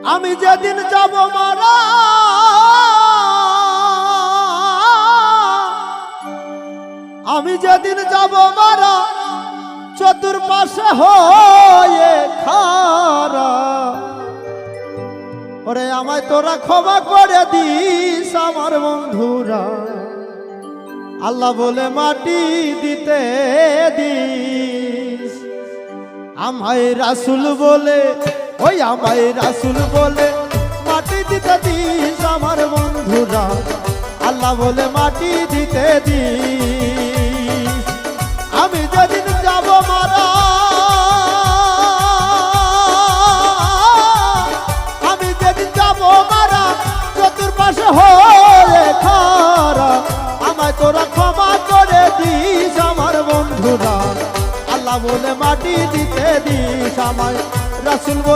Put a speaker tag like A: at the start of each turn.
A: আমি যেদিন যাব মারা আমি যেদিন যাব মারা চতুর্পাশে হয়ে খারা ওরে আমায় তোরা ক্ষমা করে দিস আমার বন্ধুরা আল্লাহ বলে মাটি দিতে দিস আমায় রাসূল বলে ওই আমায় রাসূল বলে মাটি দিতে দিস আমার বন্ধুরা আল্লাহ বলে মাটি দিতে দিস আমি যেদিন যাব মারা আমি যেদিন যাব মারা চতুর্পাশে হয়ে খারা আমায় তোরা ক্ষমা করে দিস আমার বন্ধুরা আল্লাহ বলে মাটি দিতে দিস আমায় রাসূল বলে